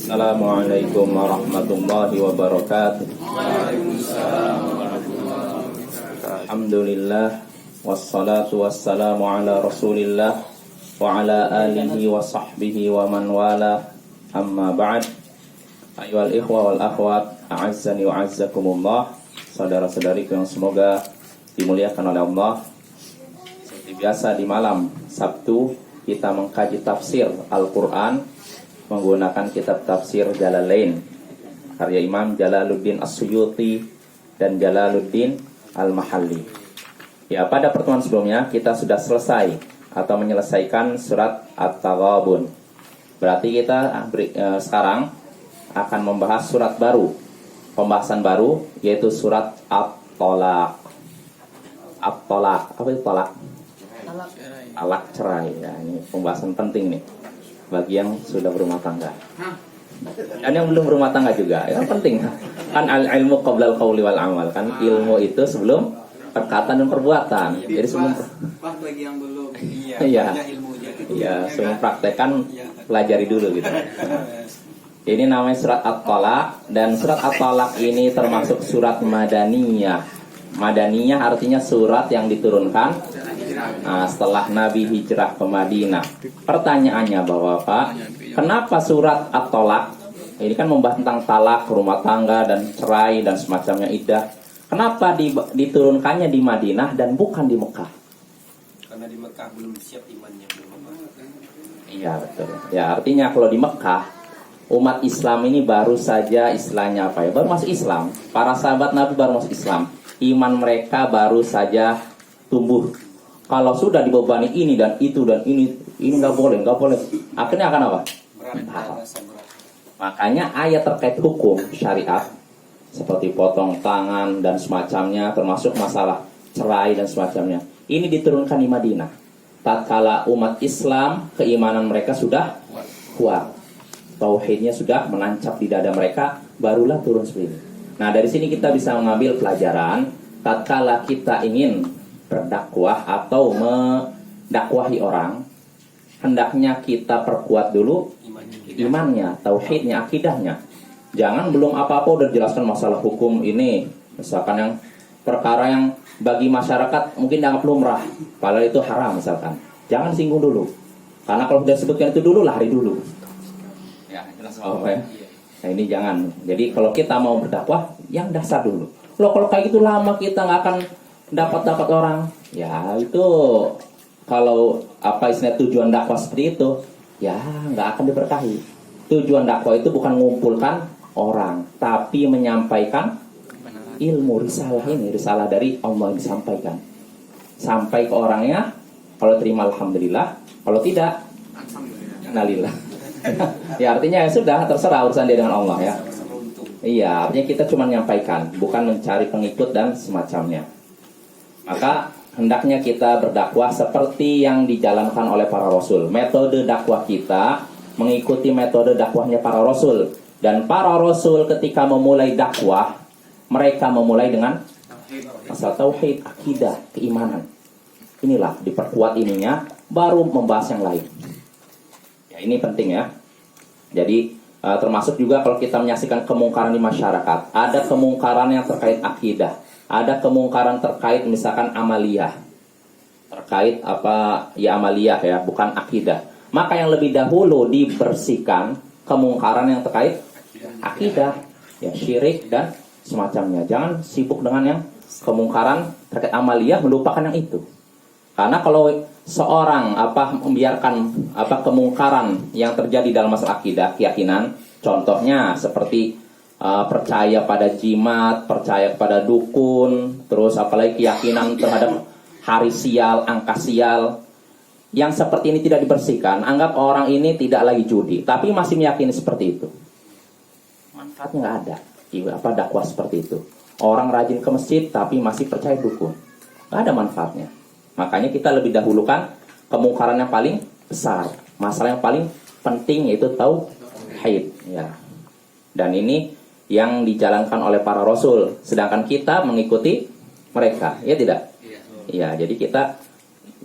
Assalamualaikum warahmatullahi wabarakatuh. Alhamdulillah wassalatu wassalamu ala Rasulillah wa ala alihi wa sahbihi wa man wala. Amma ba'd. Ayyuhal ikhwa wal akhwat, a'azzani wa a'azzakumullah. Saudara-saudariku yang semoga dimuliakan oleh Allah. Seperti biasa di malam Sabtu kita mengkaji tafsir Al-Qur'an menggunakan kitab tafsir Jalalain karya Imam Jalaluddin As-Suyuti dan Jalaluddin Al-Mahalli. Ya, pada pertemuan sebelumnya kita sudah selesai atau menyelesaikan surat At-Taghabun. Berarti kita sekarang akan membahas surat baru, pembahasan baru, yaitu surat At-Tolaq. At-Tolaq, apa itu tolak? Talak cerai. Ya, ini pembahasan penting nih bagi yang sudah berumah tangga dan yang belum berumah tangga juga. Itu penting kan, al-ilmu qabla al-qawli wal amal, kan ilmu itu sebelum perkataan dan perbuatan. Jadi sebelum bagi yang belum sebelum praktekkan pelajari dulu gitu. Ini namanya surat At-Tolaq, dan surat At-Tolaq ini termasuk surat Madaniyah. Madaniyah artinya surat yang diturunkan setelah Nabi hijrah ke Madinah. Pertanyaannya Bapak, kenapa surat At-Tolaq ini kan membahas tentang talak, rumah tangga dan cerai dan semacamnya, iddah. Kenapa diturunkannya di Madinah dan bukan di Mekah? Karena di Mekah belum siap imannya, belum apa. Iya betul. Ya, artinya kalau di Mekah umat Islam ini baru saja istilahnya apa ya? Baru masuk Islam. Para sahabat Nabi baru masuk Islam. Iman mereka baru saja tumbuh. Kalau sudah dibebani ini dan itu dan ini nggak boleh. Akhirnya akan apa? Berat. Makanya ayat terkait hukum syariat seperti potong tangan dan semacamnya, termasuk masalah cerai dan semacamnya, ini diturunkan di Madinah. Tatkala umat Islam keimanan mereka sudah kuat, tauhidnya sudah menancap di dada mereka, barulah turun seperti ini. Nah, dari sini kita bisa mengambil pelajaran tatkala kita ingin berdakwah atau mendakwahi orang, hendaknya kita perkuat dulu imannya, tauhidnya, akidahnya. Jangan belum apa-apa udah jelaskan masalah hukum ini, misalkan yang perkara yang bagi masyarakat mungkin dianggap lumrah, padahal itu haram misalkan. Jangan singgung dulu, karena kalau sudah sebutkan itu dulu, lari dulu. Ya, jelas ya. Nah, ini jangan. Jadi kalau kita mau berdakwah, yang dasar dulu. Loh, kalau kayak gitu lama kita nggak akan dapat orang. Ya itu kalau apa istilah tujuan dakwah seperti itu, ya nggak akan diberkahi. Tujuan dakwah itu bukan mengumpulkan orang, tapi menyampaikan ilmu, risalah dari Allah disampaikan sampai ke orangnya. Kalau terima alhamdulillah, kalau tidak alhamdulillah. Ya artinya ya sudah, terserah urusan dia dengan Allah ya. Iya, artinya kita cuma menyampaikan, bukan mencari pengikut dan semacamnya. Maka hendaknya kita berdakwah seperti yang dijalankan oleh para rasul. Metode dakwah kita mengikuti metode dakwahnya para rasul. Dan para rasul ketika memulai dakwah, mereka memulai dengan masalah tauhid, akidah, keimanan. Inilah diperkuat ininya, baru membahas yang lain. Ya, ini penting ya. Jadi termasuk juga kalau kita menyaksikan kemungkaran di masyarakat, ada kemungkaran yang terkait akidah, ada kemungkaran terkait misalkan amaliyah, terkait apa ya, amaliyah ya, bukan akidah. Maka yang lebih dahulu dibersihkan kemungkaran yang terkait akidah, ya syirik dan semacamnya. Jangan sibuk dengan yang kemungkaran terkait amaliyah, melupakan yang itu. Karena kalau seorang membiarkan kemungkaran yang terjadi dalam masalah akidah, keyakinan, contohnya seperti percaya pada jimat, percaya pada dukun, terus apalagi keyakinan terhadap hari sial, angka sial, yang seperti ini tidak dibersihkan, anggap orang ini tidak lagi judi, tapi masih meyakini seperti itu, manfaatnya nggak ada. Dakwah seperti itu, orang rajin ke masjid tapi masih percaya dukun, nggak ada manfaatnya. Makanya kita lebih dahulukan kemungkaran yang paling besar, masalah yang paling penting, yaitu tauhid ya. Dan ini yang dijalankan oleh para rasul, sedangkan kita mengikuti mereka, ya tidak? Iya, jadi kita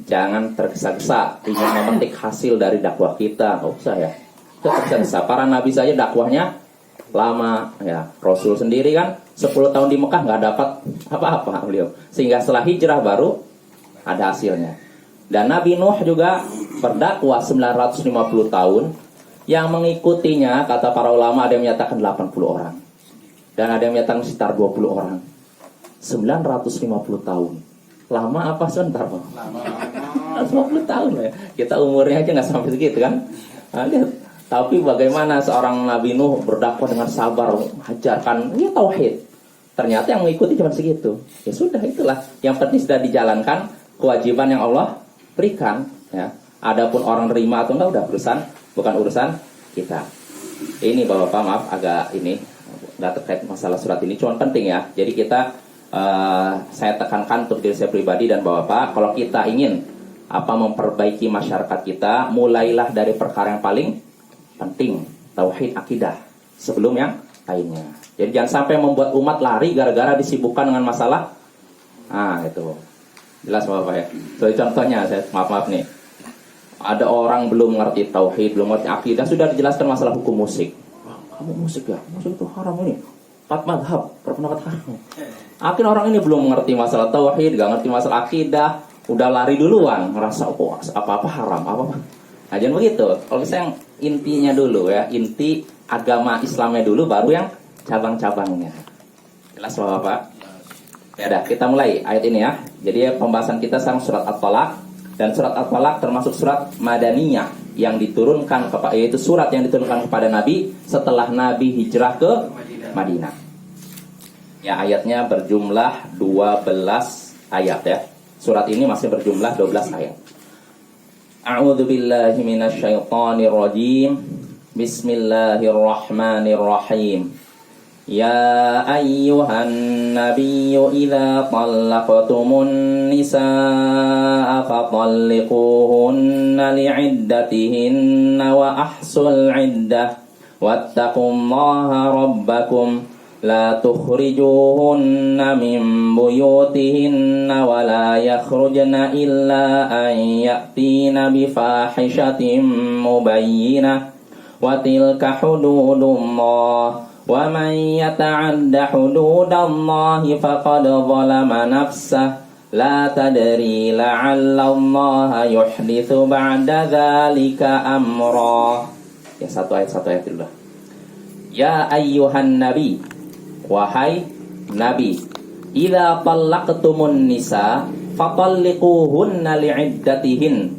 jangan tergesa-gesa ingin memetik hasil dari dakwah kita, nggak usah ya. tersisa. Para nabi saja dakwahnya lama ya. Rasul sendiri kan 10 tahun di Mekah nggak dapat apa-apa beliau. Sehingga setelah hijrah baru ada hasilnya. Dan Nabi Nuh juga berdakwah 950 tahun. Yang mengikutinya kata para ulama ada yang menyatakan 80 orang. Dan ada yang menyatakan sekitar 20 orang. 950 tahun. Lama apa sebentar, Pak? Lama. 50 tahun ya. Kita umurnya aja nggak sampai segitu kan? Nah, lihat. Tapi bagaimana seorang Nabi Nuh berdakwah dengan sabar, mengajarkan ini tauhid. Ternyata yang mengikuti cuma segitu. Ya sudah, itulah. Yang penting sudah dijalankan kewajiban yang Allah berikan. Ya. Adapun orang terima atau enggak udah bukan urusan kita. Ini Bapak, maaf agak ini nggak terkait masalah surat ini, cuma penting ya. Jadi kita saya tekankan untuk diri saya pribadi dan Bapak, kalau kita ingin memperbaiki masyarakat kita, mulailah dari perkara yang paling penting, tauhid akidah, sebelum yang lainnya. Jadi jangan sampai membuat umat lari gara-gara disibukkan dengan masalah. Itu jelas Bapak ya. So, contohnya saya maaf nih, ada orang belum ngerti tauhid, belum ngerti akidah, sudah dijelaskan masalah hukum musik. Kamu musik ya, musik itu haram ini. 4 mazhab berpendapat haram. Akhirnya orang ini belum mengerti masalah tauhid, gak ngerti masalah akidah, udah lari duluan, ngerasa apa-apa haram, apa-apa. Nah, jangan begitu. Kalau bisa yang intinya dulu ya, inti agama Islamnya dulu, baru yang cabang-cabangnya. Jelas Bapak? Ya udah, kita mulai ayat ini ya. Jadi pembahasan kita sekarang surat At-Talaq, dan surat At-Talaq termasuk surat Madaniyah yang diturunkan yaitu surat yang diturunkan kepada Nabi setelah Nabi hijrah ke Madinah. Ya, ayatnya berjumlah 12 ayat ya. Surat ini masih berjumlah 12 ayat. A'udzu billahi minasyaitonir rajim. Bismillahirrahmanirrahim. Ya ayyuhan nabiyyu idza talaqtumun nisaa fatalliquhunna li'iddatihinna wa ahsul 'iddah wattaqullaha rabbakum la tukhrijuhunna min buyutihinna wa la yakhrujna illa an ya'tina bifahishatin mubayyinah wa tilka hududullah wa man yata'adda hududallahi faqad zalama nafsah la tadri la'alla Allah yuhditsu ba'da dzalika amra. Ya, satu ayat dulu. Ya ayyuhan nabi, wahai nabi, idza talaqtumun nisa fatalliquhunna li'iddatihin.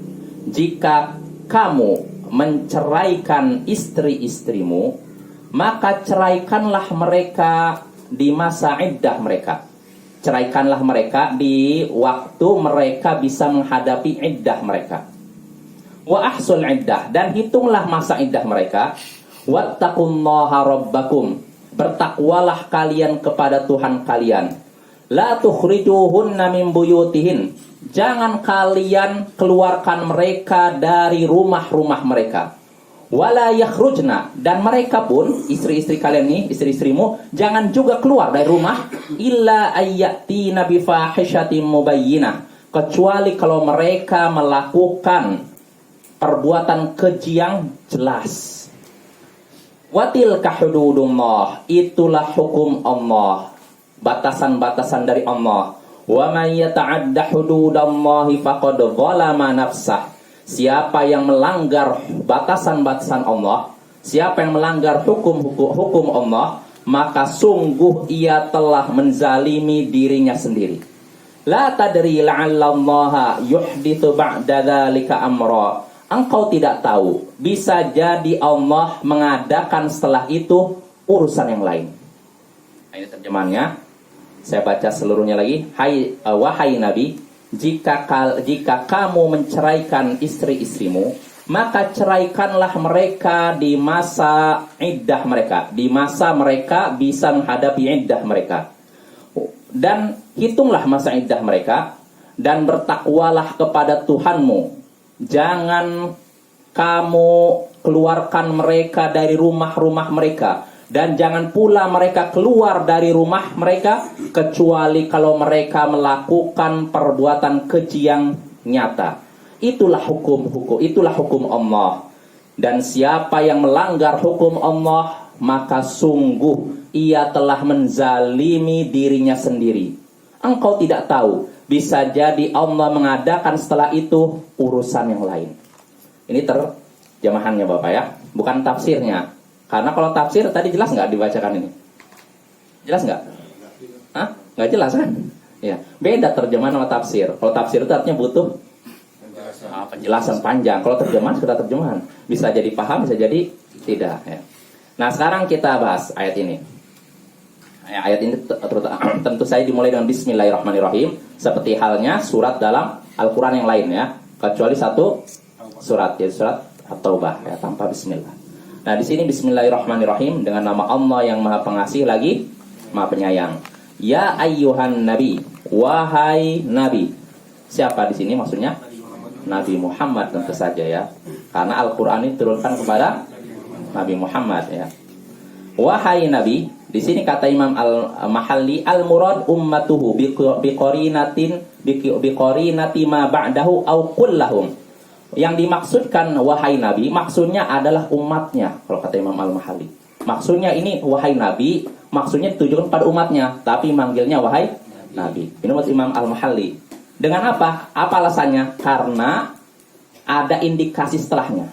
Jika kamu menceraikan istri-istrimu, maka ceraikanlah mereka di masa iddah mereka. Ceraikanlah mereka di waktu mereka bisa menghadapi iddah mereka. Wa ahsul iddah, dan hitunglah masa iddah mereka. Wattaqullaha rabbakum, bertakwalah kalian kepada Tuhan kalian. La tukhrijuhunna min buyutihin, jangan kalian keluarkan mereka dari rumah-rumah mereka. Wala yakhrujna, dan mereka pun, istri-istri kalian nih, istri-istrimu, jangan juga keluar dari rumah illa ayyatina bifahishatin mubayyinah, kecuali kalau mereka melakukan perbuatan keji yang jelas. Watilka hududullah, itulah hukum Allah, batasan-batasan dari Allah. Wa may yata'adda hududallahi faqad zalama nafsah. Siapa yang melanggar batasan-batasan Allah, siapa yang melanggar hukum Allah, maka sungguh ia telah menzalimi dirinya sendiri. La tadri la'allallaha yuhditsu ba'da dzalika amra. Engkau tidak tahu, bisa jadi Allah mengadakan setelah itu urusan yang lain. Nah, ini terjemahannya. Saya baca seluruhnya lagi. Wahai Nabi, jika kamu menceraikan istri-istrimu, maka ceraikanlah mereka di masa iddah mereka, di masa mereka bisa menghadapi iddah mereka. Dan hitunglah masa iddah mereka, dan bertakwalah kepada Tuhanmu. Jangan kamu keluarkan mereka dari rumah-rumah mereka, dan jangan pula mereka keluar dari rumah mereka kecuali kalau mereka melakukan perbuatan keji yang nyata. Itulah hukum Allah. Dan siapa yang melanggar hukum Allah, maka sungguh ia telah menzalimi dirinya sendiri. Engkau tidak tahu, bisa jadi Allah mengadakan setelah itu urusan yang lain. Ini terjemahannya Bapak ya, bukan tafsirnya. Karena kalau tafsir tadi jelas nggak dibacakan ini? Jelas nggak? Hah? Nggak jelas kan? Ya, beda terjemahan sama tafsir. Kalau tafsir itu artinya butuh penjelasan panjang. Kalau terjemahan sudah terjemahan, bisa jadi paham, bisa jadi tidak. Ya. Nah sekarang kita bahas ayat ini. Ayat ini tentu saja dimulai dengan Bismillahirrahmanirrahim, seperti halnya surat dalam Al-Quran yang lain ya, kecuali satu surat, yaitu surat At-Taubah ya, tanpa Bismillah. Nah di sini Bismillahirrahmanirrahim dengan nama Allah yang Maha Pengasih lagi Maha Penyayang. Ya ayyuhan Nabi, wahai Nabi. Siapa di sini maksudnya? Nabi Muhammad tentu saja ya, karena Al-Quran ini turunkan kepada Nabi Muhammad ya. Wahai Nabi, di sini kata Imam Al-Mahalli, al-murad ummatuhu biqarinati ma ba'dahu au kullahum. Yang dimaksudkan wahai Nabi, maksudnya adalah umatnya. Kalau kata Imam Al-Mahalli, maksudnya ini wahai Nabi, maksudnya ditujukan pada umatnya, tapi manggilnya wahai Nabi. Ini menurut Imam Al-Mahalli. Dengan apa? Apa alasannya? Karena ada indikasi setelahnya.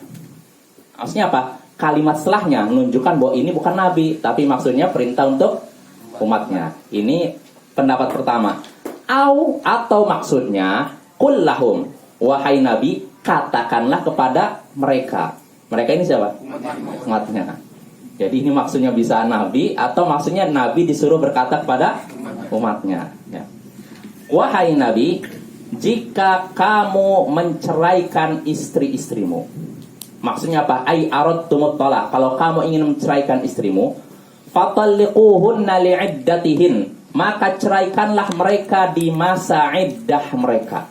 Maksudnya apa? Kalimat setelahnya menunjukkan bahwa ini bukan Nabi, tapi maksudnya perintah untuk umatnya. Ini pendapat pertama. Atau maksudnya kullahum, wahai Nabi, katakanlah kepada mereka. Mereka ini siapa? Umatnya. Jadi ini maksudnya bisa Nabi, atau maksudnya Nabi disuruh berkata kepada umatnya ya. Wahai Nabi, jika kamu menceraikan istri-istrimu, maksudnya apa? Ai aradtumut talaq. Kalau kamu ingin menceraikan istrimu, fatalliquhunna li'iddatihin, maka ceraikanlah mereka di masa iddah mereka.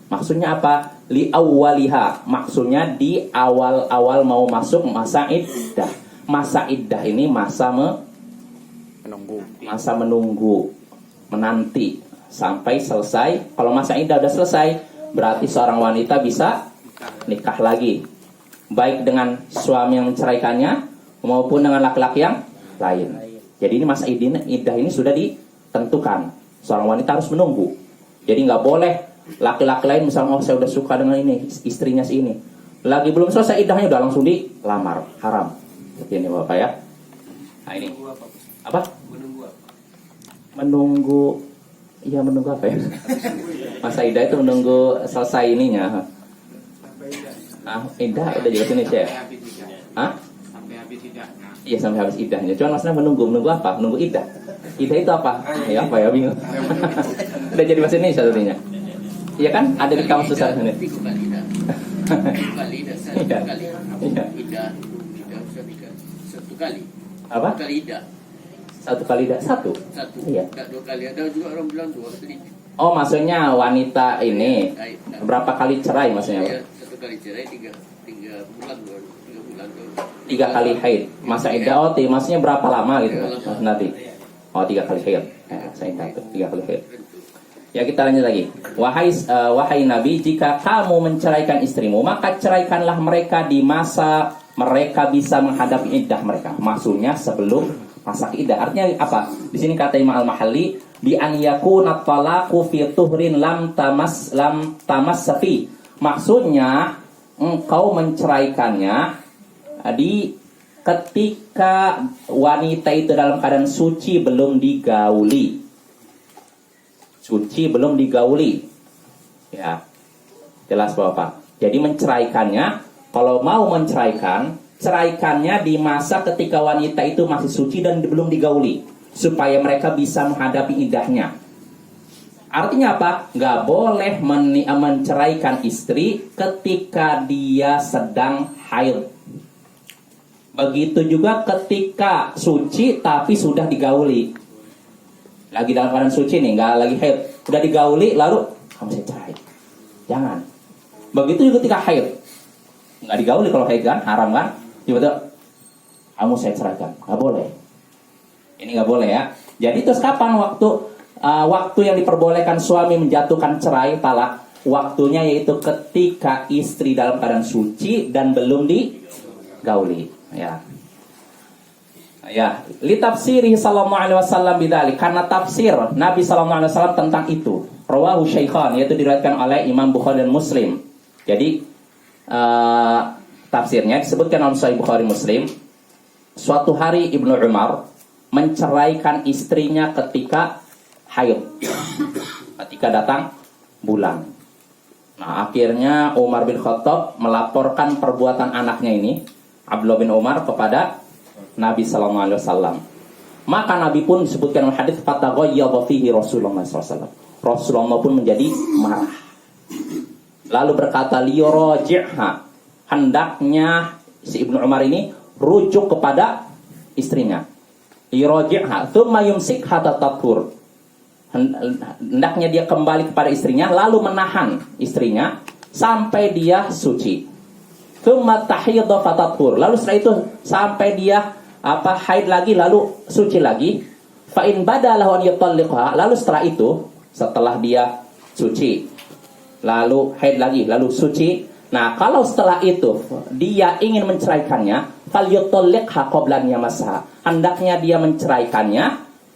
Maksudnya apa? Li awwaliha, maksudnya di awal-awal mau masuk masa iddah. Masa iddah ini masa menunggu, menanti sampai selesai. Kalau masa iddah sudah selesai, berarti seorang wanita bisa nikah lagi, baik dengan suami yang menceraikannya maupun dengan laki-laki yang lain. Jadi ini masa iddah ini sudah ditentukan. Seorang wanita harus menunggu. Jadi nggak boleh laki-laki lain misalnya, oh saya udah suka dengan ini, istrinya si ini, lagi belum selesai iddahnya udah langsung dilamar, haram. Seperti ini Bapak ya. Nah ini apa? Menunggu. Iya, menunggu apa ya? Masa iddah itu menunggu selesai ininya. Iddah udah jelas Indonesia ya? Sampai habis iddahnya. Iya, sampai habis iddahnya. Cuma maksudnya menunggu apa? Menunggu iddah. Iddah itu apa? Ya apa ya, bingung. Udah jadi bahasa Indonesia artinya. Iya kan? Ada di kamus besar ini. Tiga kali dah. Satu kali. Iddah satu kali. Apa? Kali iddah. Satu kali dah satu. Iya. Tak dua kali. Ada juga orang bilang dua kali. Oh, maksudnya wanita ini berapa kali cerai maksudnya? Ya, satu kali cerai tiga bulan baru. 3 kali haid. Masa iddah, oh maksudnya berapa lama gitu nanti? Oh 3 kali haid. Saya tahu 3 kali haid. Ya kita lanjut lagi. Wahai Nabi, jika kamu menceraikan istrimu, maka ceraikanlah mereka di masa mereka bisa menghadapi iddah mereka. Maksudnya sebelum masa iddah. Artinya apa? Di sini kata Imam Al-Mahalli, bi an yakuna talaqu fi tuhrin lam tamassafi. Maksudnya engkau menceraikannya di ketika wanita itu dalam keadaan suci belum digauli. Suci belum digauli. Ya. Jelas Bapak. Jadi menceraikannya, kalau mau menceraikan, ceraikannya di masa ketika wanita itu masih suci dan belum digauli, supaya mereka bisa menghadapi iddahnya. Artinya apa? Gak boleh menceraikan istri ketika dia sedang haid. Begitu juga ketika suci tapi sudah digauli. Lagi dalam keadaan suci nih, gak lagi haid, udah digauli lalu kamu saya cerai. Jangan. Begitu juga ketika haid. Gak digauli, kalau haid kan haram kan? Tiba-tiba kamu saya ceraikan, gak boleh. Ini gak boleh ya. Jadi terus kapan waktu yang diperbolehkan suami menjatuhkan cerai talak? waktunya yaitu ketika istri dalam keadaan suci dan belum digauli. Ya. Ya, li tafsiri sallallahu alaihi wasallam bidzalik, karena tafsir Nabi sallallahu alaihi wasallam tentang itu. Rawahu Syaikhan, yaitu diriwayatkan oleh Imam Bukhari dan Muslim. Jadi tafsirnya disebutkan dalam Sahih Bukhari Muslim. Suatu hari Ibnu Umar menceraikan istrinya ketika haid, ketika datang bulan. Nah, akhirnya Umar bin Khattab melaporkan perbuatan anaknya ini, Abdullah bin Umar, kepada Nabi sallallahu alaihi wasallam. Maka Nabi pun disebutkan dalam hadis fataghayyadha fihi Rasulullah sallallahu alaihi wasallam. Rasulullah pun menjadi marah. Lalu berkata liyuraji'ha, hendaknya si Ibnu Umar ini rujuk kepada istrinya. Liyuraji'ha thumma yumsikha tathur. Hendaknya dia kembali kepada istrinya lalu menahan istrinya sampai dia suci. Thumma tahidha fatathur. Lalu setelah itu sampai dia haid lagi lalu suci lagi. Fa in badalahu an yutalliqha. Lalu setelah itu, setelah dia suci lalu haid lagi lalu suci. Nah, kalau setelah itu dia ingin menceraikannya, fal yutalliqha qabla an yamassaha. Hendaknya dia menceraikannya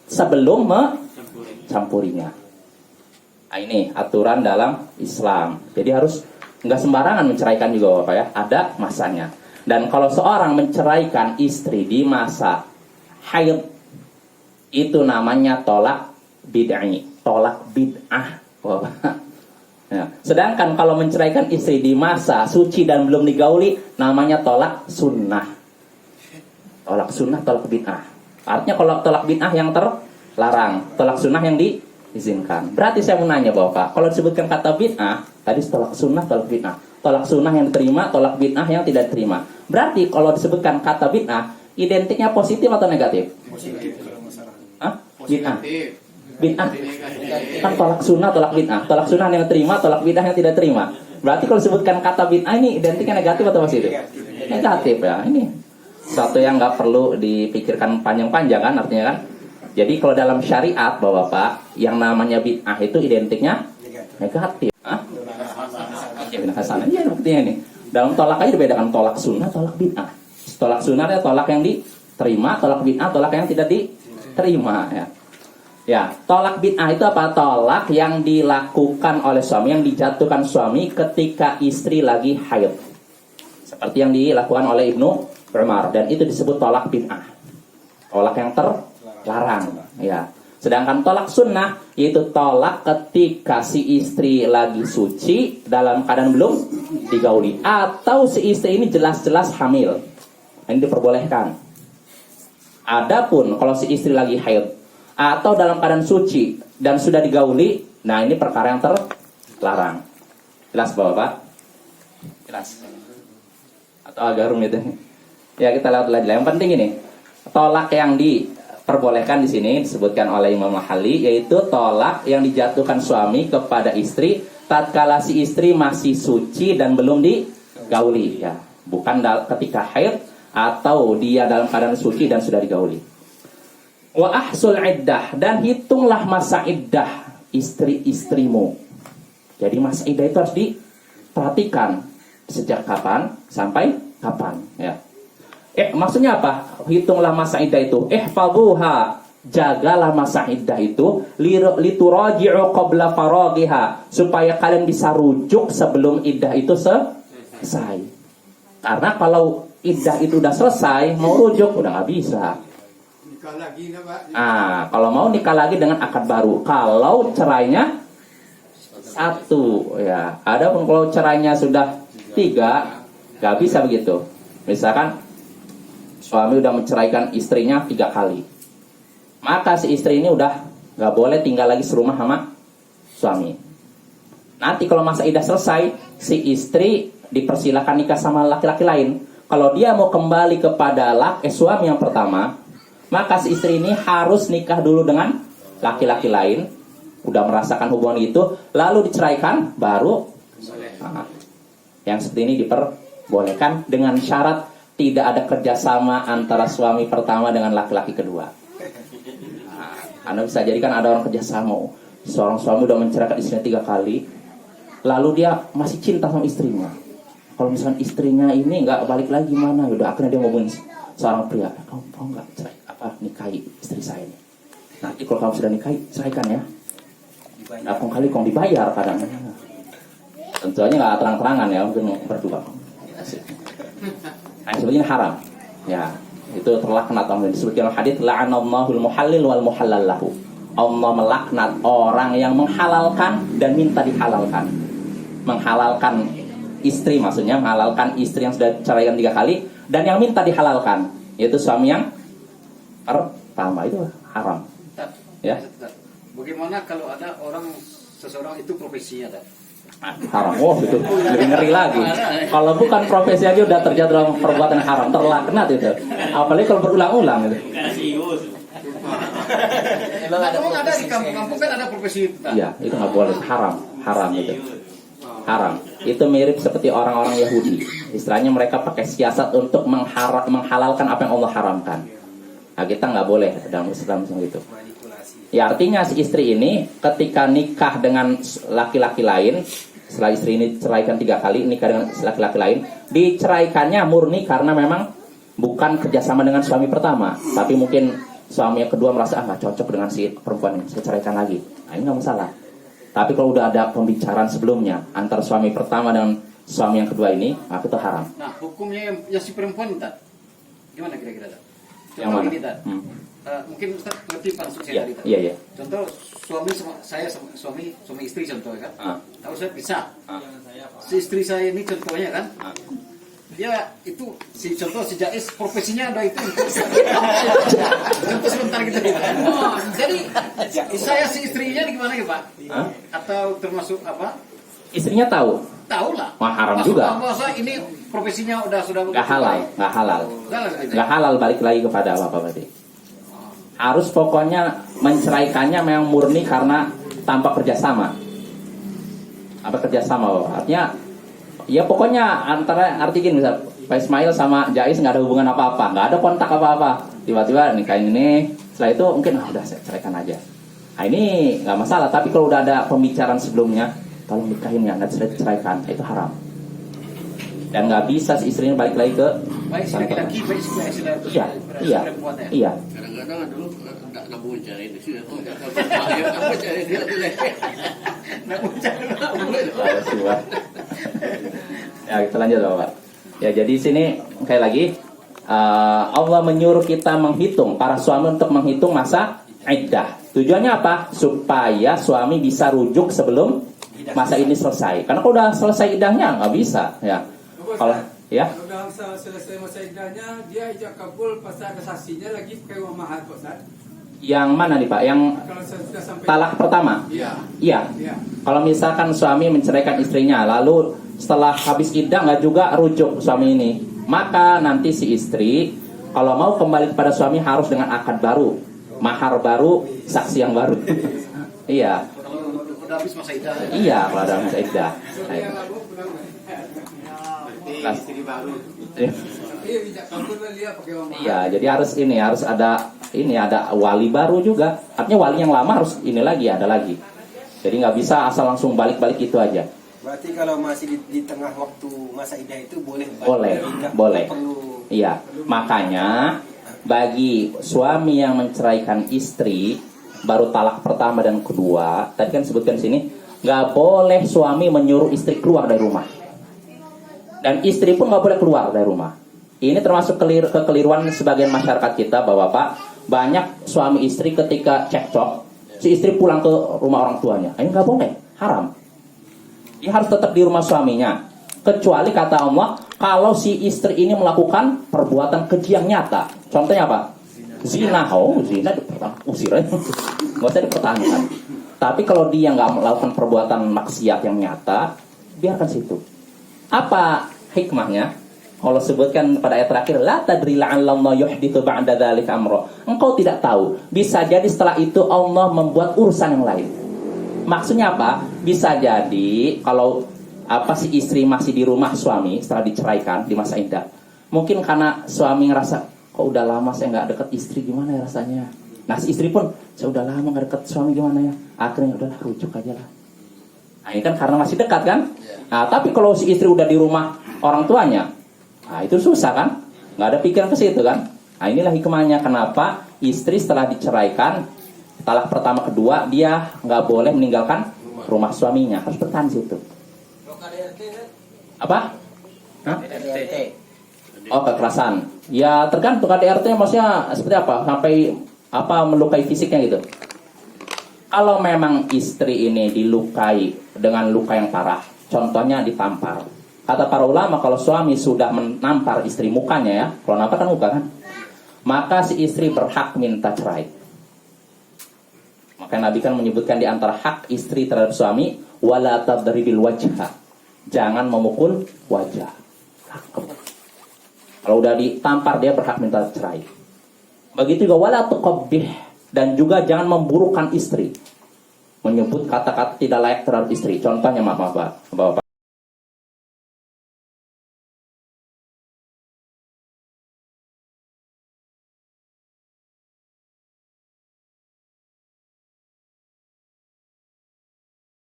sebelum mencampurinya. Nah, ini aturan dalam Islam. Jadi harus nggak sembarangan menceraikan juga Bapak ya, ada masanya. Dan kalau seorang menceraikan istri di masa haid, itu namanya tolak bid'ah, tolak bid'ah Bapak. Ya. Sedangkan kalau menceraikan istri di masa suci dan belum digauli, namanya tolak sunnah. Tolak sunnah, tolak bid'ah. Artinya kalau tolak bid'ah yang terlarang, tolak sunnah yang diizinkan. Berarti saya mau nanya Bapak, kalau disebutkan kata bid'ah, tadi tolak sunnah, tolak bid'ah. Tolak sunnah yang diterima, tolak bid'ah yang tidak diterima. Berarti kalau disebutkan kata bid'ah, identiknya positif atau negatif? Positif kalau masalah. Hah? Bid'ah. Bid'ah. Kan tolak sunnah, tolak bid'ah. Tolak sunnah yang diterima, tolak bid'ah yang tidak diterima. Berarti kalau disebutkan kata bid'ah ini identiknya negatif atau positif? Negatif ya. Ini satu yang nggak perlu dipikirkan panjang-panjang kan artinya kan. Jadi kalau dalam syariat Bapak, yang namanya bid'ah itu identiknya negatif. Hah? Hasanah. Iya buktinya ini. Dalam tolak aja dibedakan tolak sunnah, tolak bid'ah. Tolak sunnah adalah tolak yang diterima, tolak bid'ah tolak yang tidak diterima ya. Ya, tolak bid'ah itu apa? Tolak yang dilakukan oleh suami, yang dijatuhkan suami ketika istri lagi haid. Seperti yang dilakukan oleh Ibnu Umar, dan itu disebut tolak bid'ah. Tolak yang terlarang ya. Sedangkan tolak sunnah yaitu tolak ketika si istri lagi suci dalam keadaan belum digauli, atau si istri ini jelas-jelas hamil. Ini diperbolehkan. Adapun kalau si istri lagi haid atau dalam keadaan suci dan sudah digauli, nah ini perkara yang terlarang. Jelas Bapak? Jelas. Atau agak rumit ya, kita lihat lagi. Yang penting ini, tolak yang diperbolehkan di sini disebutkan oleh Imam Mahali, yaitu tolak yang dijatuhkan suami kepada istri tatkala si istri masih suci dan belum digauli ya, bukan ketika haid atau dia dalam keadaan suci dan sudah digauli. Wa ahsul iddah, dan hitunglah masa iddah istri-istrimu. Jadi masa iddah itu harus diperhatikan sejak kapan sampai kapan ya. Maksudnya apa? Hitunglah masa iddah itu. Ihfazuha, jagalah masa iddah itu. Lituraji'u qabla faraghiha, supaya kalian bisa rujuk sebelum iddah itu selesai. Karena kalau iddah itu udah selesai, mau rujuk udah nggak bisa. Nikah lagi nah, Pak. Kalau mau nikah lagi dengan akad baru. Kalau cerainya satu ya. Adapun kalau cerainya sudah 3, nggak bisa begitu. Misalkan suami udah menceraikan istrinya 3 kali, maka si istri ini udah nggak boleh tinggal lagi serumah sama suami. Nanti kalau masa iddah selesai, si istri dipersilakan nikah sama laki-laki lain. Kalau dia mau kembali kepada suami yang pertama, maka si istri ini harus nikah dulu dengan laki-laki lain, udah merasakan hubungan itu, lalu diceraikan, baru yang seperti ini diperbolehkan dengan syarat tidak ada kerjasama antara suami pertama dengan laki-laki kedua. Anda bisa jadikan ada orang kerjasama. Seorang suami udah menceraikan istrinya 3 kali, lalu dia masih cinta sama istrinya. Kalau misalkan istrinya ini nggak balik lagi gimana, udah akhirnya dia ngomongin seorang pria, kamu mau nggak cerai nikahi istri saya ini? Nanti kalau kamu sudah nikahi, ceraikan ya. Nah, kali kong dibayar kadang. Tentu aja nggak terang-terangan ya, mungkin berdua. Nah, sebetulnya haram. Ya, itu terlaknat Allah. Disebutkan dalam hadits la'anallahul muhallil wal muhallal lahu. Allah melaknat orang yang menghalalkan dan minta dihalalkan. Menghalalkan istri, maksudnya menghalalkan istri yang sudah ceraikan 3 kali, dan yang minta dihalalkan, yaitu suami yang pertama, itu haram. Ya. Bagaimana kalau ada seseorang itu profesinya, Tad? Haram. Oh, itu lebih ngeri lagi. Kalau bukan profesi aja udah terjatuh dalam perbuatan yang haram, terlaknat itu. Apalagi kalau berulang-ulang itu. Memang ada di kampung-kampung kan ada profesi itu. Iya, itu nggak boleh, haram itu. Haram. Itu mirip seperti orang-orang Yahudi. Istilahnya mereka pakai siasat untuk menghalalkan apa yang Allah haramkan. Nah, kita nggak boleh dalam Islam gitu. Ya, artinya si istri ini ketika nikah dengan laki-laki lain, setelah istri ini ceraikan 3 kali, nikah dengan laki-laki lain, diceraikannya murni karena memang bukan kerjasama dengan suami pertama, tapi mungkin suami yang kedua merasa nggak cocok dengan si perempuan ini, saya ceraikan lagi. Nah, ini nggak masalah. Tapi kalau udah ada pembicaraan sebelumnya antara suami pertama dan suami yang kedua ini, nah itu haram. Nah, hukumnya yang si perempuan, Tad, gimana kira-kira, Tad? Yang mana? Ini, Tad. Mungkin Ustaz ngerti maksud saya tadi, Tad. Iya. Contoh suami istri contohnya kan. Tahu saya bisa. Si istri saya ini contohnya kan. Dia itu si Jais profesinya ada itu. Contoh sebentar gitu kan. Jadi saya si istrinya gimana ya, Pak? Atau termasuk apa? Istrinya tahu. Tahu lah. Wah, haram juga. Masa ini profesinya sudah Nggak halal. Nggak halal, balik lagi kepada apa tadi. Harus pokoknya menceraikannya memang murni karena tanpa kerjasama. Apa kerjasama? Artinya ya pokoknya arti gini, misal Pak Ismail sama Jais nggak ada hubungan apa-apa, nggak ada kontak apa-apa, tiba-tiba nikahin ini, setelah itu mungkin udah saya ceraikan aja. Nah, ini nggak masalah, tapi kalau udah ada pembicaraan sebelumnya, tolong nikahin ya, nggak ceraikan, itu haram. Dan nggak bisa si istrinya balik lagi ke baik si laki-laki, baik si perempuan ya. Iya. Kadang-kadang dulu nggak mau cari di sini, nggak mau cari dia dulu. Ya, kita lanjut Bapak. Ya, jadi sini sekali lagi Allah menyuruh kita menghitung, para suami untuk menghitung masa iddah. Tujuannya apa? Supaya suami bisa rujuk sebelum masa ini selesai. Karena kalau udah selesai iddahnya nggak bisa, ya. Kalau ya. Kalau udah selesai masa iddahnya, dia ijab kabul pasti ada saksinya lagi pakai uang mahar, Ustaz. Yang mana nih Pak? Yang Kalau sudah sampai talak pertama? Iya. Kalau misalkan suami menceraikan istrinya, lalu setelah habis iddah nggak juga rujuk suami ini, maka nanti si istri kalau mau kembali kepada suami harus dengan akad baru, mahar baru, saksi yang baru. Iya. Kalau udah habis masa iddah. Iya, kalau ada masa iddah. istri baru. Iya, ijab kabul dia pakai uang mahar. Iya, jadi harus ada wali baru juga. Artinya wali yang lama harus ini lagi, ada lagi. Jadi nggak bisa asal langsung balik-balik itu aja. Berarti kalau masih di tengah waktu masa iddah itu boleh balik? Boleh. Perlu. Iya, makanya bagi suami yang menceraikan istri baru talak pertama dan kedua, tadi kan sebutkan sini, nggak boleh suami menyuruh istri keluar dari rumah. Dan istri pun nggak boleh keluar dari rumah. Ini termasuk kekeliruan sebagian masyarakat kita, Bapak-bapak. Banyak suami istri ketika cekcok, si istri pulang ke rumah orang tuanya. Ini nggak boleh, haram. Dia harus tetap di rumah suaminya. Kecuali kata Allah, kalau si istri ini melakukan perbuatan keji yang nyata. Contohnya apa? Zina. Zina usir aja. Nggak usah dipertahankan. Tapi kalau dia nggak melakukan perbuatan maksiat yang nyata, biarkan situ. Apa hikmahnya? Allah sebutkan pada ayat terakhir, la tadri la'allallahu yuhditsu ba'da dzalika amra. Engkau tidak tahu, bisa jadi setelah itu Allah membuat urusan yang lain. Maksudnya apa? Bisa jadi kalau si istri masih di rumah suami setelah diceraikan di masa iddah, mungkin karena suami ngerasa kok udah lama saya nggak deket istri, gimana ya rasanya. Nah si istri pun, saya udah lama nggak deket suami, gimana ya. Akhirnya udahlah, rujuk aja lah. Nah, ini kan karena masih dekat kan. Nah, tapi kalau si istri udah di rumah orang tuanya, nah itu susah kan, nggak ada pikiran ke situ kan. Nah, inilah hikmahnya kenapa istri setelah diceraikan, talak pertama kedua, dia nggak boleh meninggalkan rumah suaminya, harus bertahan di situ. Apa? Hah? Oh, kekerasan. Ya tergantung KDRT maksudnya seperti apa, sampai apa melukai fisiknya gitu. Kalau memang istri ini dilukai dengan luka yang parah, contohnya ditampar. Kata para ulama, kalau suami sudah menampar istri mukanya ya, kalau nampar kan muka kan, maka si istri berhak minta cerai. Maka Nabi kan menyebutkan di antara hak istri terhadap suami, wala tadribil wajha, jangan memukul wajah. Kalau udah ditampar dia berhak minta cerai. Begitu juga wala tuqabbih, dan juga jangan memburukkan istri, menyebut kata-kata tidak layak terhadap istri. Contohnya maaf Bapak.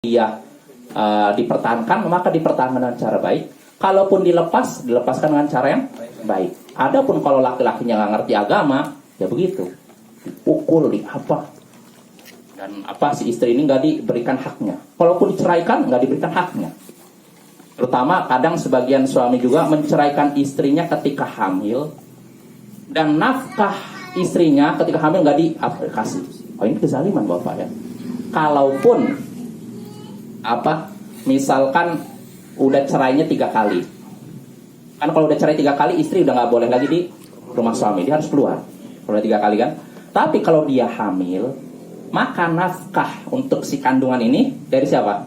Dia dipertahankan, maka dipertahankan dengan cara baik. Kalaupun dilepaskan dengan cara yang baik. Adapun kalau laki-lakinya nggak ngerti agama, ya begitu, dipukul, di apa, dan apa si istri ini nggak diberikan haknya. Kalaupun diceraikan, nggak diberikan haknya. Terutama kadang sebagian suami juga menceraikan istrinya ketika hamil, dan nafkah istrinya ketika hamil nggak dikasih. Oh, ini kezaliman Bapak ya. Kalaupun apa, misalkan udah cerainya 3 kali, kan kalau udah cerai 3 kali istri udah nggak boleh lagi di rumah suami, dia harus keluar kalau udah 3 kali kan. Tapi kalau dia hamil, maka nafkah untuk si kandungan ini dari siapa?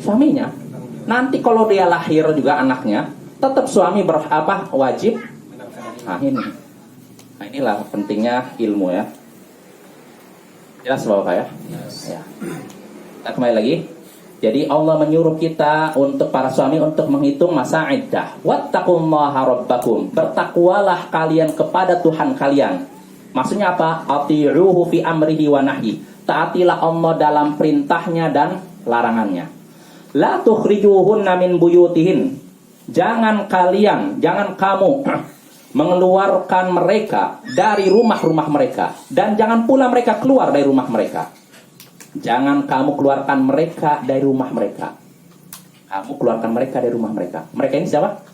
Suaminya. Nanti kalau dia lahir juga anaknya, tetap suami wajib. Nah ini, nah inilah pentingnya ilmu ya. Jelas Bapak ya? Ya. Kita kembali lagi. Jadi Allah menyuruh kita untuk para suami untuk menghitung masa iddah. Wattaqullaha rabbakum. Bertakwalah kalian kepada Tuhan kalian. Maksudnya apa? Ati'uhu fi amrihi wa nahyi. Taatilah Allah dalam perintahnya dan larangannya. La tukhrijuhunna min buyutihin. Jangan kamu mengeluarkan mereka dari rumah-rumah mereka, dan jangan pula mereka keluar dari rumah mereka. Jangan kamu keluarkan mereka dari rumah mereka. Kamu keluarkan mereka dari rumah mereka. Mereka ini siapa?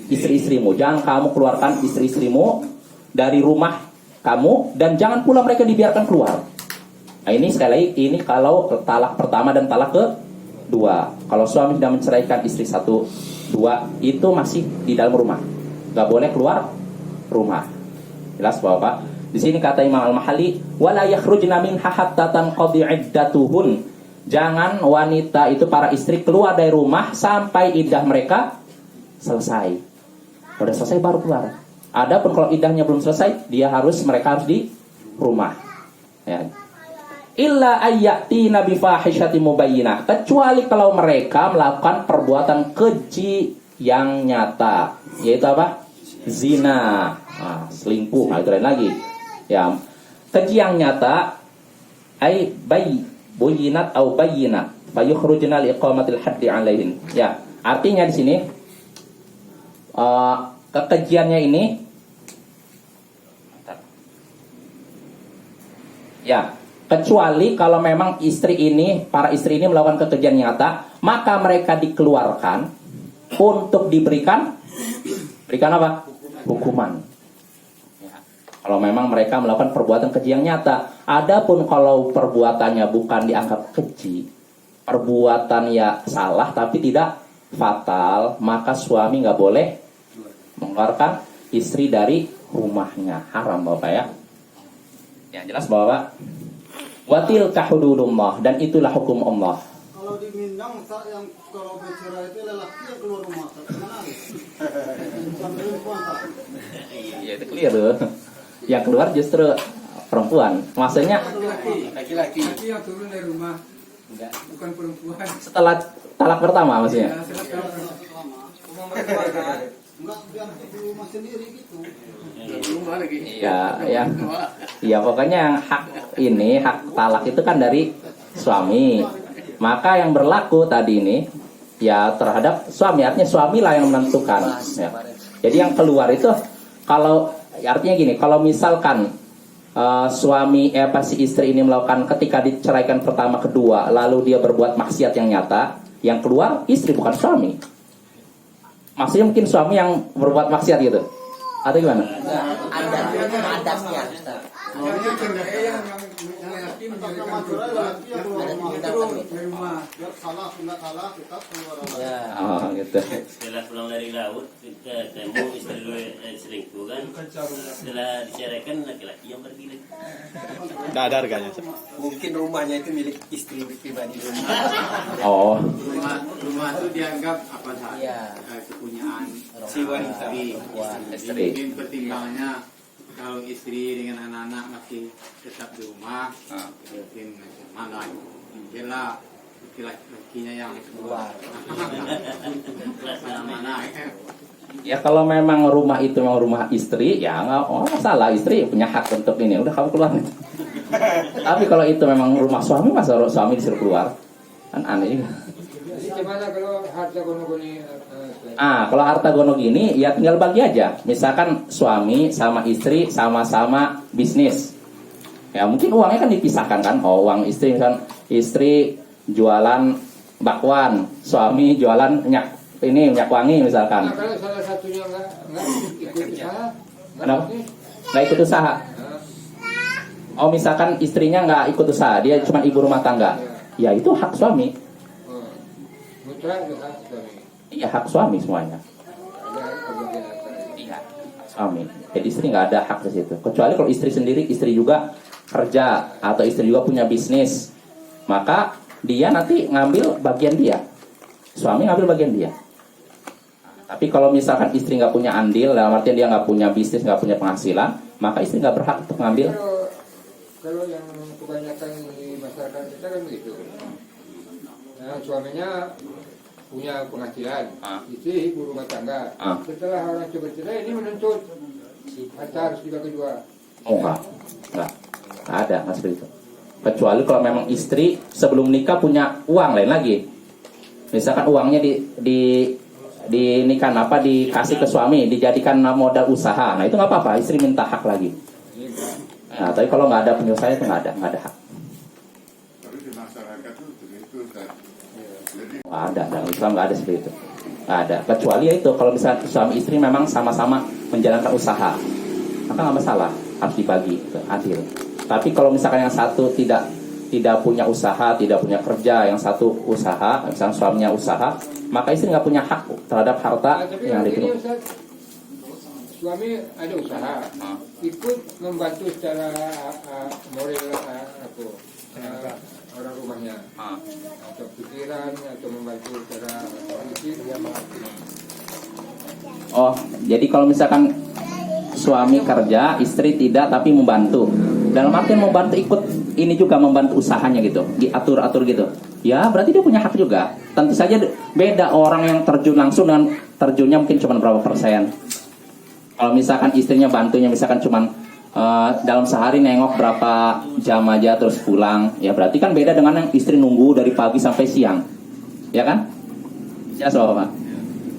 Istri-istrimu. Jangan kamu keluarkan istri-istrimu dari rumah kamu, dan jangan pula mereka dibiarkan keluar. Nah ini sekali lagi, ini kalau talak pertama dan talak kedua. Kalau suami sudah menceraikan istri 1, 2, itu masih di dalam rumah, gak boleh keluar rumah. Jelas Bapak? Di sini kata Imam Al-Mahalli, wala yakhrujna minha hatta tanqadi iddatuhun. Jangan wanita itu, para istri, keluar dari rumah sampai iddah mereka selesai. Sudah selesai baru keluar. Adapun kalau iddahnya belum selesai, mereka harus di rumah. Ya. Illa ayyatina bi fahishatin mubayyinah, kecuali kalau mereka melakukan perbuatan keji yang nyata, yaitu apa? Zina, selingkuh, itu lain lagi. Ya, keji yang nyata, ay bayyinat au bayyinat, fayukhrujna liqamatil haddi alaihin. Ya, artinya di sini kekejiannya ini, ya, kecuali kalau memang para istri ini melakukan kekejian nyata, maka mereka dikeluarkan untuk diberikan apa? Hukuman. Kalau memang mereka melakukan perbuatan keji yang nyata. Adapun kalau perbuatannya bukan dianggap keji, perbuatan ya salah tapi tidak fatal, maka suami nggak boleh mengeluarkan istri dari rumahnya. Haram Bapak ya. Yang jelas Bapak. Watilka hududullah, dan itulah hukum Allah. Kalau di Minang yang kalau bercerai itu lelaki yang keluar rumah, gimana? Bukan perempuan tak? Iya itu clear tuh. Yang keluar justru perempuan. Maksudnya laki-laki yang turun dari rumah, bukan perempuan. setelah talak pertama maksudnya. Ya, setelah talak pertama. Enggak, biar di rumah sendiri gitu. Rumah lagi. Iya pokoknya yang hak talak itu kan dari suami. Maka yang berlaku tadi ini ya terhadap suami, artinya suamilah yang menentukan. Ya. Jadi yang keluar itu kalau artinya gini, kalau misalkan suami si istri ini melakukan ketika diceraikan pertama kedua, lalu dia berbuat maksiat yang nyata, yang keluar istri bukan suami. Maksudnya mungkin suami yang berbuat maksiat gitu, atau gimana? Adatnya. Yang laki menjadikan Masalah perempuan laki yang keluar rumah itu dari rumah. Biar salah tidak salah kita keluar rumah. Ya. Oh gitu. Setelah pulang dari laut, ketemu istri lu selingkuh kan. Setelah diceraikan laki-laki yang pergi lagi. Tidak ada harganya. Mungkin rumahnya itu milik istri pribadi dulu. Oh, Rumah itu dianggap apa saja Iya. kepunyaan Si wanita. istri. Mungkin pertimbangannya kalau istri dengan anak-anak masih tetap di rumah, mungkin mana jelas laki-lakinya yang keluar. Mana? Ya kalau memang rumah itu memang rumah istri, ya nggak masalah, istri punya hak untuk ini. Udah kamu keluar. Tapi kalau itu memang rumah suami, masa suami disuruh keluar? Kan aneh juga. Jadi gimana kalau harta gono-goni? Kalau harta gono gini, ya tinggal bagi aja. Misalkan suami sama istri sama-sama bisnis. Ya mungkin uangnya kan dipisahkan kan. Oh, uang istri misalkan istri jualan bakwan, suami jualan minyak wangi misalkan. Nah, kalau salah satunya nggak ikut usaha, Kenapa? Nggak ikut usaha. Oh, misalkan istrinya nggak ikut usaha, dia cuma ibu rumah tangga. Ya itu hak suami. mutlak itu hak suami. Iya, hak suami semuanya. Ada kebagian harta. Iya, suami. Jadi istri nggak ada hak di situ. Kecuali kalau istri sendiri, istri juga kerja atau istri juga punya bisnis, maka dia nanti ngambil bagian dia. Suami ngambil bagian dia. Tapi kalau misalkan istri nggak punya andil, dalam artian dia nggak punya bisnis, nggak punya penghasilan, maka istri nggak berhak untuk ngambil. Kalau yang kebanyakan di masyarakat kita kan begitu. Nah, suaminya punya penghasilan, istri ibu rumah tangga. Setelah orang itu bercerai, ini menuntut harta harus dibagi dua. Oh enggak ada, nggak seperti itu. Kecuali kalau memang istri sebelum nikah punya uang lain lagi. Misalkan uangnya di nikah dikasih ke suami, dijadikan modal usaha. Nah itu nggak apa-apa, istri minta hak lagi. Nah, tapi kalau nggak ada penyelesaian itu nggak ada hak. Tapi di masyarakat itu begitu, Ustaz. Jadi Nggak ada, dalam Islam nggak ada seperti itu. Nggak ada. Kecuali ya itu kalau misalnya suami istri memang sama-sama menjalankan usaha, maka nggak masalah, harus dibagi, itu adil. Tapi kalau misalkan yang satu tidak punya usaha, tidak punya kerja, yang satu usaha, misalnya suaminya usaha, maka istri nggak punya hak terhadap harta Tapi yang ini diterima. Ustaz, suami ada usaha, ikut membantu secara moral orang rumahnya, atau pikiran, atau membantu secara fisik. Oh, jadi kalau misalkan suami kerja, istri tidak tapi membantu. Dalam artian membantu ikut ini juga membantu usahanya gitu, diatur-atur gitu. Ya, berarti dia punya hak juga. Tentu saja beda orang yang terjun langsung dengan terjunnya mungkin cuma berapa persen. Kalau misalkan istrinya bantunya misalkan cuma dalam sehari nengok berapa jam aja terus pulang, ya berarti kan beda dengan yang istri nunggu dari pagi sampai siang. Ya kan? Ya, so, Pak.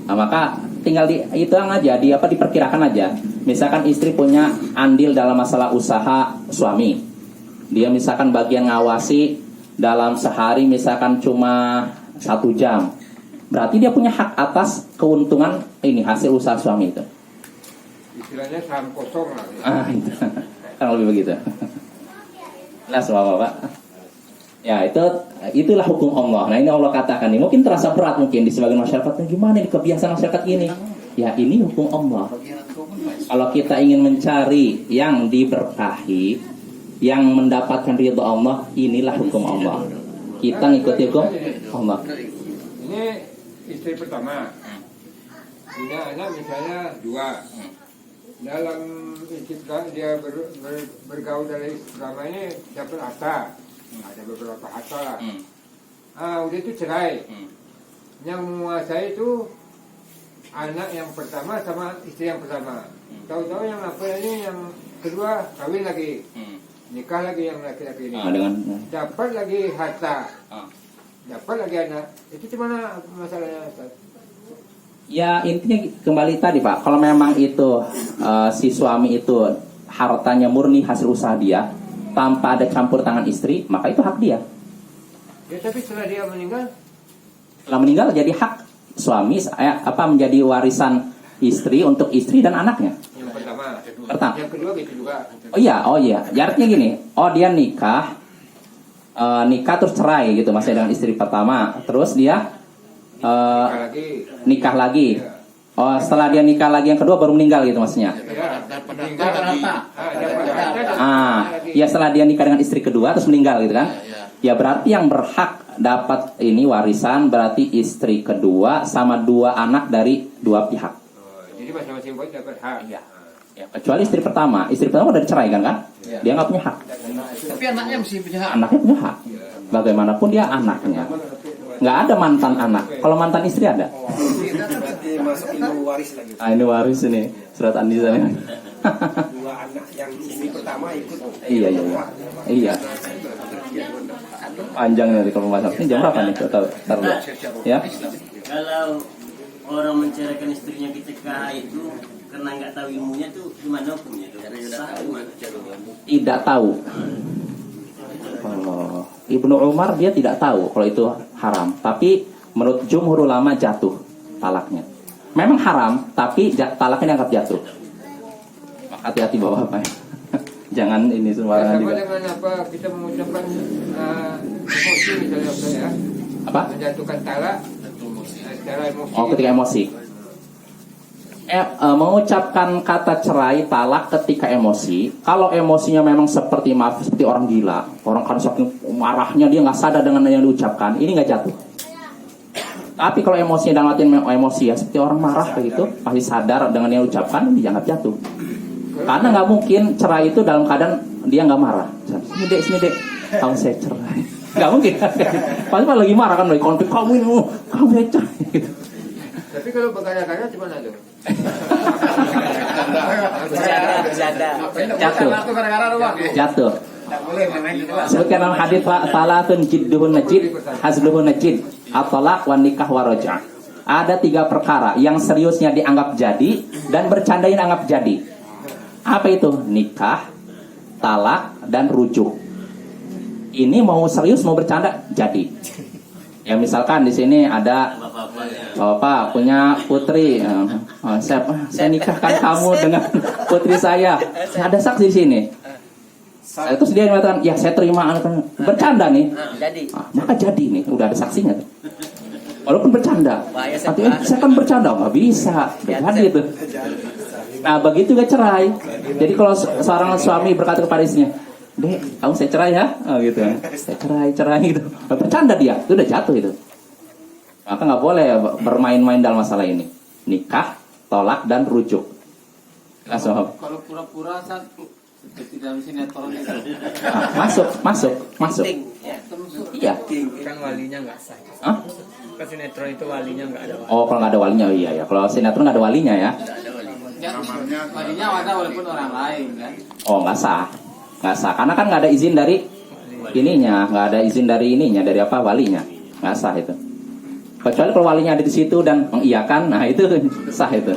Nah, maka tinggal dihitung aja, diperkirakan aja. Misalkan istri punya andil dalam masalah usaha suami, dia misalkan bagian ngawasi dalam sehari misalkan cuma 1 jam, berarti dia punya hak atas keuntungan ini hasil usaha suami itu. Istilahnya saham kosong lah. Itu kan lebih begitu. Nah, semua Bapak. Ya, itulah hukum Allah. Nah, ini Allah katakan nih, mungkin terasa berat mungkin di sebagian masyarakat. Gimana ini kebiasaan masyarakat ini? Ya, ini hukum Allah. Kalau kita ingin mencari yang diberkahi, yang mendapatkan ridho Allah, inilah hukum Allah. Kita ngikuti hukum Allah. Ini istri pertama, punya anak misalnya 2. Dalam istiqah dia bergaul dari selama ini dapat harta, ada beberapa harta lah. Udah itu cerai. Yang menguasai itu anak yang pertama sama istri yang pertama. Tahu-tahu yang apa ini yang kedua kawin lagi, nikah lagi yang laki-laki ini, Dengan dapat lagi harta. dapat lagi anak. Itu gimana masalahnya Ustaz? Ya intinya kembali tadi Pak, kalau memang itu si suami itu hartanya murni hasil usaha dia tanpa ada campur tangan istri, maka itu hak dia. Ya tapi setelah dia meninggal, Setelah meninggal jadi hak suami menjadi warisan istri untuk istri dan anaknya. yang pertama. Pertama. Yang kedua gitu juga. Oh iya. Artinya gini, dia nikah terus cerai gitu, masih dengan istri pertama, terus dia Lagi. nikah lagi. Oh, setelah dia nikah lagi yang kedua baru meninggal gitu maksudnya. Ya, Dapat meninggal. harta. Ya setelah dia nikah dengan istri kedua terus meninggal gitu kan. Ya berarti yang berhak dapat ini warisan berarti istri kedua sama 2 anak dari 2 pihak. Oh, jadi masing-masing boy dapat hak. Ya, kecuali istri pertama udah diceraikan kan? Dia nggak punya hak. Tapi anaknya mesti punya hak. Anaknya punya hak. Bagaimanapun dia anaknya. Nggak ada mantan anak. Kalau mantan istri ada. Berarti masuk ini waris lagi. Ini waris ini surat An-Nisa ini. 2 anak yang istri pertama ikut. Iya. Panjang nanti kalau pembahasan. Ini jam berapa nih? Taruh. Ya. Kalau orang menceraikan istrinya ketika itu karena nggak tahu ilmunya tuh gimana hukumnya tuh? Sah gimana? Tidak tahu. Ibnu Umar dia tidak tahu kalau itu haram, tapi menurut jumhur ulama jatuh talaknya. Memang haram, tapi talaknya dianggap jatuh. Maka hati-hati bawa apa ya. Jangan ini sembarangan Sama juga. dengan apa kita mengucapkan emosi misalnya Ustaz ya. Apa? Menjatuhkan talak secara emosi. Oh, ketika emosi. Mengucapkan kata cerai talak ketika emosi. Kalau emosinya memang seperti orang gila, orang kan saking marahnya dia nggak sadar dengan yang diucapkan, ini nggak jatuh. Tapi kalau emosinya dalam artian emosi ya seperti orang marah begitu, pasti sadar dengan yang diucapkan, ini dianggap jatuh. Karena nggak mungkin cerai itu dalam keadaan dia nggak marah. Sini dek, kamu saya cerai. Nggak mungkin. Pasti lagi marah kan, lagi konflik kamu saya cerai. Gitu. Tapi kalau berkaya-kaya gimana tuh? Jatuh. Sebutkan dalam hadis salatun jidduhun najid hazluhun najid at-talaq wan nikah wa raj'ah. Ada 3 perkara yang seriusnya dianggap jadi dan bercanda dianggap jadi. Apa itu? Nikah, talak dan rujuk. Ini mau serius mau bercanda jadi. Ya misalkan di sini ada bapak punya putri, saya nikahkan kamu dengan putri saya. Ada saksi di sini. Terus dia mengatakan, ya saya terima bercanda nih. Maka jadi nih, udah ada saksinya. Walaupun bercanda, tapi saya kan bercanda nggak bisa, jadi itu. Nah begitu gak cerai. Jadi kalau seorang suami berkata kepada istrinya, Dek, kamu saya cerai ya? Oh gitu kan. Saya cerai gitu. Bercanda dia, itu udah jatuh itu. Maka nggak boleh bermain-main dalam masalah ini. Nikah, tolak dan rujuk. Langsung. Kalau pura-pura satu seperti dalam sinetron itu. Masuk. Iya. Kan walinya nggak sah. Hah? Kan sinetron itu walinya nggak ada. Oh, kalau nggak ada walinya, iya ya. Kalau sinetron nggak ada walinya ya. Walinya ada walaupun orang lain kan. Oh, nggak sah, karena kan nggak ada izin dari ininya, nggak ada izin dari ininya, dari apa walinya, nggak sah itu. Kecuali kalau walinya ada di situ dan mengiyakan, nah itu sah itu,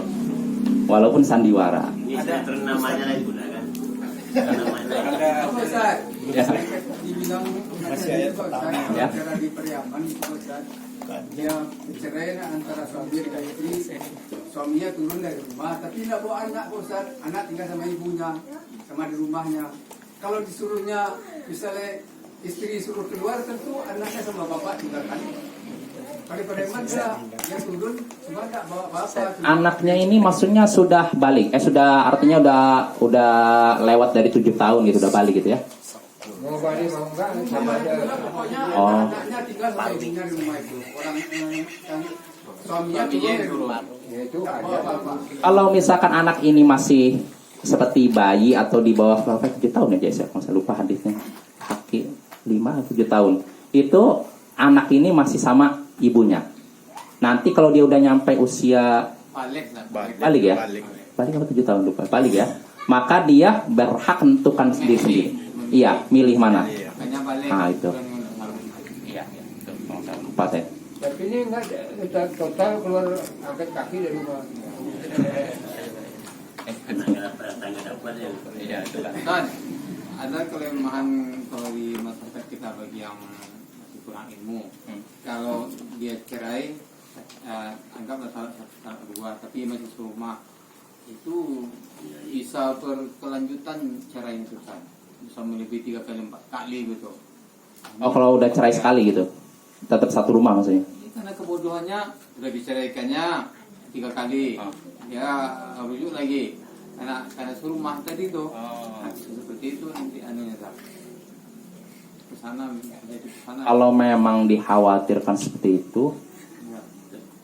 walaupun sandiwara. Ini sinetron namanya lagi gunakan. Namanya. Ya. Dibilang Masih ayat pertama. Ya. cara di Periaman itu Ustaz. Dia bercerai antara suami dan istri. Suaminya turun dari rumah, tapi tidak bawa anak Ustaz. Anak tinggal sama ibunya, sama di rumahnya. Kalau disuruhnya misalnya istri suruh keluar, tentu anaknya sama bapak tinggalkan. Kalau Periaman dia turun, cuma tidak bawa bapak. Anaknya ini maksudnya sudah balik, artinya udah lewat dari 7 tahun gitu, udah balik gitu ya. Mau balik mau enggak sama aja. Pokoknya Oh. anaknya tinggal sama ibunya di rumah itu. Orang yang suaminya turun dari rumah. Ya itu Bawa ada. bapak. Kalau misalkan anak ini masih seperti bayi atau di bawah berapa 7 tahun ya saya nggak lupa hadisnya, Haki 5 atau 7 tahun, itu anak ini masih sama ibunya. Nanti kalau dia udah nyampe usia balik ya, balik apa 7 tahun lupa, balik ya, maka dia berhak menentukan sendiri. Iya, milih mana. Makanya balik. Ah, itu. Bukan- Iya, itu. Pak saya. Tapi ini enggak, kita total keluar angkat kaki dari rumah. Tangga dapat ya. Iya, itulah. Dan ada kelemahan kalau di masyarakat kita bagi yang masih kurang ilmu. Kalau dia cerai, anggaplah salah dua, tapi masih serumah, itu bisa berkelanjutan cerai itu kan, bisa melebihi 3 kali 4 kali gitu. Oh, kalau udah cerai sekali gitu, tetap satu rumah maksudnya? Karena kebodohannya udah diceraikannya 3 kali, ya rujuk lagi. Karena serumah tadi tuh, seperti itu nanti anunya kesana. Kalau memang dikhawatirkan seperti itu,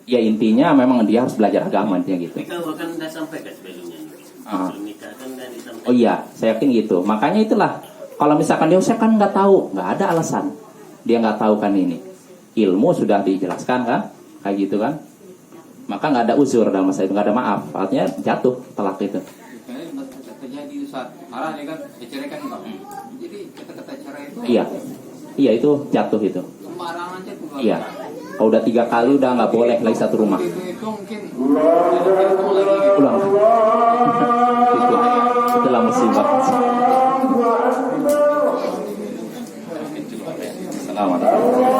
ya intinya memang dia harus belajar agama intinya gitu. Tapi kau kan udah sampaikan sebelumnya. Sebelum nikah kan udah disampaikan. Oh iya, saya yakin gitu. Makanya itulah, kalau misalkan dia saya kan nggak tahu, nggak ada alasan. Dia nggak tahu kan ini. Ilmu sudah dijelaskan kan, kayak gitu kan. Maka nggak ada uzur dalam masa itu, nggak ada maaf. Artinya jatuh talak itu. Terjadi saat marah nih kan, diceraikan enggak. Jadi kata-kata cerai itu. Iya itu jatuh itu. Sembarangan aja tuh. Iya. Kalau udah 3 kali udah nggak boleh lagi satu rumah. Itu mungkin lagi. Ulang. Itulah musibah. Assalamualaikum.